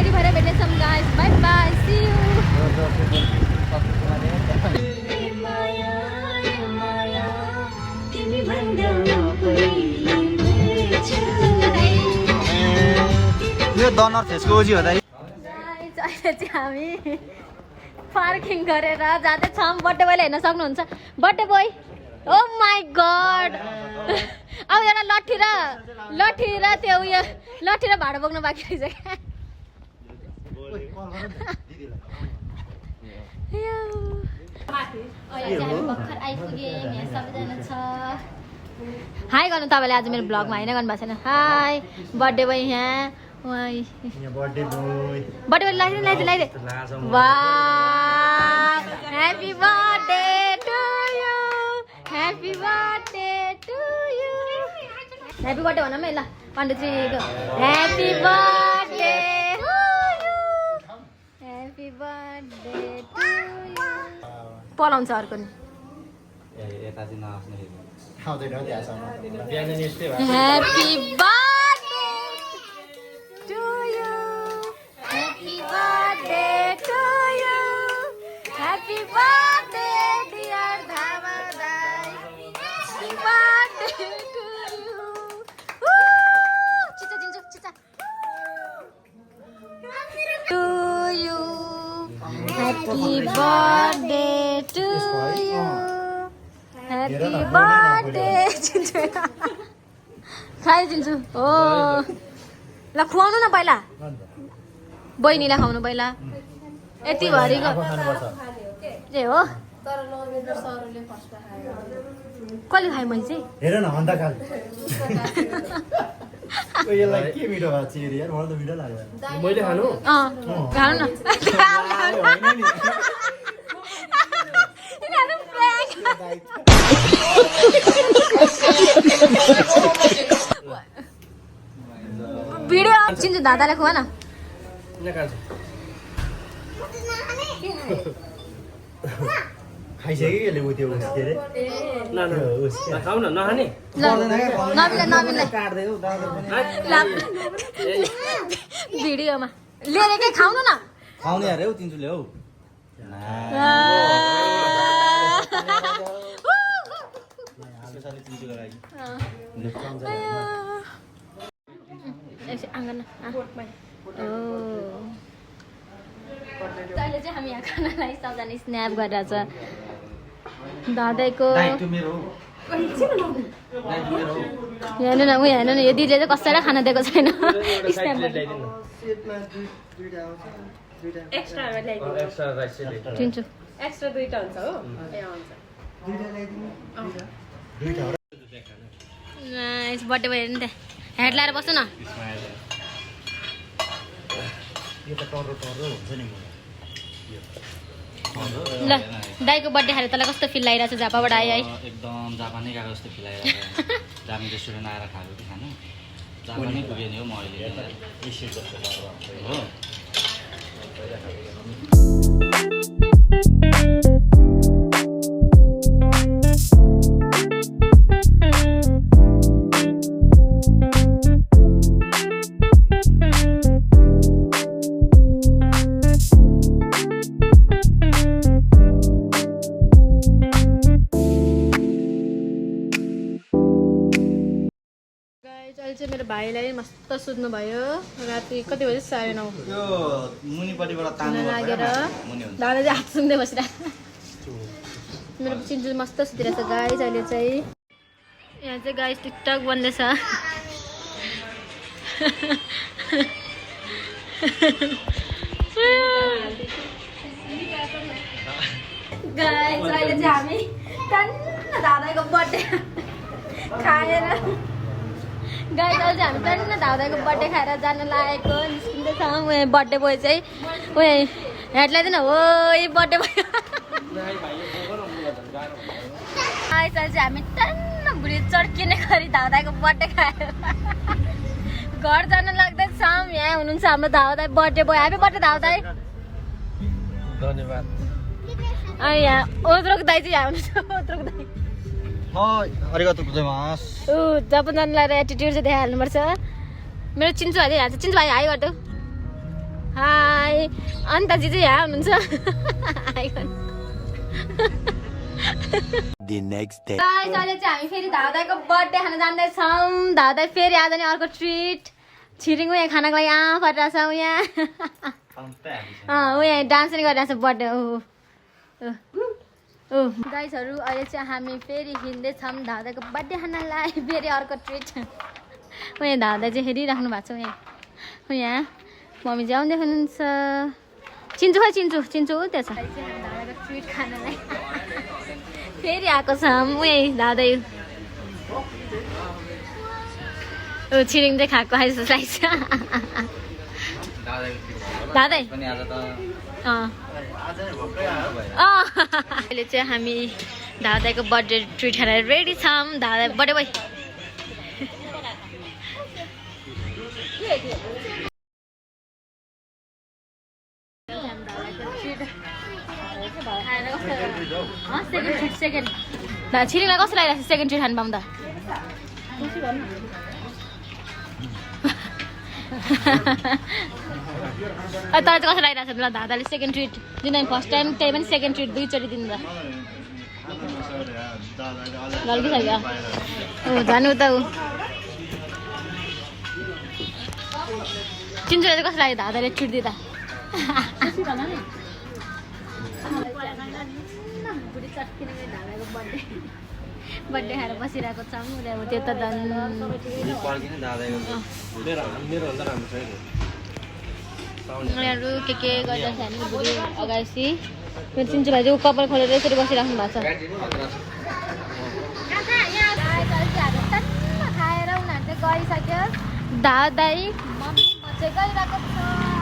ready भएर भेट्नेछौँ guys bye bye see you यो डनर फेसको ओजी हो दाइ गाइस अहिले चाहिँ हामी पार्किङ गरेर जाँदैछौँ बर्थडे बोयले हेर्न सक्नुहुन्छ birthday boy oh my God अब एउटा लट्ठी र त्यो उयो लट्ठी र भाडा बोक्नु बाँकी रहेछ क्या भर्खर आइपुगेँ यहाँ सबैजना छ हाई गर्नु तपाईँले आज मेरो ब्लगमा होइन गर्नुभएको छैन हाई बर्थडे बोय यहाँ बर्थडे बोय लगाइदिए वाह happy birthday to you happy birthday to you happy birthday भनौँ है ल 1 2 3 go happy birthday to you happy birthday to you पलाउँछ अर्को नि यता चाहिँ नआस्ने खाउँदैन त्यहाँसम्म बिहान नि यस्तै भयो happy birthday to you happy birthday to you happy birthday dear Dhama दाइ ह्याप्पी बर्थडे टु यु चिचा दिन्छु चिचा to you happy birthday to you happy birthday चिन्छु खाइदिन्छु हो ल खुवाउनु न पहिला बहिनीलाई खुवाउनु पहिला यति भरिको ए हो कसले खाएँ मैले चाहिँ हेर न हन्दा काल यसलाई के मिठो भएको छ यार मलाई त मिठो लाग्यो मैले खानु खानु न भिडियो चिन्छु दादालाई खुवा न खाइसक्यो यसले उ त्यो के अरे खाऊ न नखाने भिडियोमा लिएर के खाउनु न खाउने अरे हौ तिनजुले हौ आँगन अहिले चाहिँ हामी यहाँ खानालाई सबजना स्न्याप गरिरहेछ दादाको हेर्नु न ऊ हेर्नु न यो दिदीले चाहिँ कसैलाई खाना दिएको छैन दिन्छु एक्स्ट्रा दुईटा हुन्छ हो ए हुन्छ नाइस बर्थडे भयो नि त हेड लाएर बस्नु न ल दाइको बर्थडे खाएर तँलाई कस्तो फिल लागिरहेको छ झापाबाट आयो है एकदम जापानै गएको जस्तो फिल आइरहेको जापान रेस्टुरेन्ट आएर खाएको कि खानु जापानै पुगेँ नि हौ म अहिले हो अहिले चाहिँ मेरो भाइलाई मस्त सुत्नु भयो राति कति बजी 9:30 यो मुनिपट्टिबाट तान्नु लागेर दादा चाहिँ हात सुन्दै बसिरहेको मेरो चिन्जु मस्त सुतिरहेछ गाइस अहिले चाहिँ यहाँ चाहिँ गाइस टिकटक बन्दैछ गाइस अहिले चाहिँ हामी टन्न दादाको बर्थडे खाएर गाइस अहिले चाहिँ हामी टन्न दादाको बर्थडे खाएर जान लागेको निस्किँदैछौँ उयो बर्थडे बोय चाहिँ उयो हेड लगाइदिन हो यही बर्थडे बोय गाइस अहिले चाहिँ हामी टन्न भुँडी चड्किने गरी दादाको बर्थडे खाएर घर जान लाग्दैछौँ यहाँ हुनुहुन्छ हाम्रो दादा बर्थडे बोय ह्यापी बर्थडे दादा धन्यवाद यहाँ ओद्रोक दाइ चाहिँ यहाँ हुनुहुन्छ ओद्रोक दाइ अरिगातो गोजाइमास जापान जानलाई एटिट्युड चाहिँ देखाइहाल्नुपर्छ मेरो चिन्चु भाइ यहाँ चिन्चु भाइ हाई गर्दै हाई अन्तजी चाहिँ यहाँ हुनुहुन्छ गाइस अहिले चाहिँ हामी फेरि धाउदाईको बर्थडे खान जाँदैछौँ धाउदाई फेरि आज नि अर्को ट्रिट छिरिङ यहाँ खानको लागि फटिरहेको छ यहाँ यहाँ डान्स पनि गरिरहेको छ बर्थडे गाइसहरू अहिले चाहिँ हामी फेरि हिँड्दैछौँ धाउदाईको बर्थडे खानलाई फेरि अर्को ट्रिट यहाँ धाउदाई चाहिँ हेरिराख्नु भएको छ यहाँ मम्मी चाहिँ आउँदै हुनुहुन्छ चिन्चु खै चिन्चु त्यहाँ छ धाउदाईको ट्रिट खानलाई फेरि आएको छ यही दादै छिरिङ चाहिँ खाएको खाइ जस्तो लाग्छ दादै अहिले चाहिँ हामी दादाईको बर्थडे ट्रिट खाएर रेडी छौँ दादा बर्थडे बोय सेकेन्ड छिरिङलाई कस्तो लागिरहेको छ सेकेन्ड ट्रिट खानु पाउँदा तर चाहिँ कस्तो लागिरहेको छ ल दादाले सेकेन्ड ट्रिट जुन फर्स्ट टाइम त्यही पनि सेकेन्ड ट्रिट दुईचोटि दिँदा लल्किसक्यो जानु त ऊ चिन्चुलाई चाहिँ कस्तो लाग्यो दादाले ट्रिट दिँदा बर्थडे खाएर बसिरहेको छौँ त्यो त उनीहरू के गरिरहेको छ हामी बुढी अगाडि मेरो चिन्चु भाइ चाहिँ कपाल खोलेर यसरी बसिराख्नु भएको छ खाएर उनीहरू चाहिँ गइसक्यो दादाई मम्मी म चाहिँ गइरहेको छ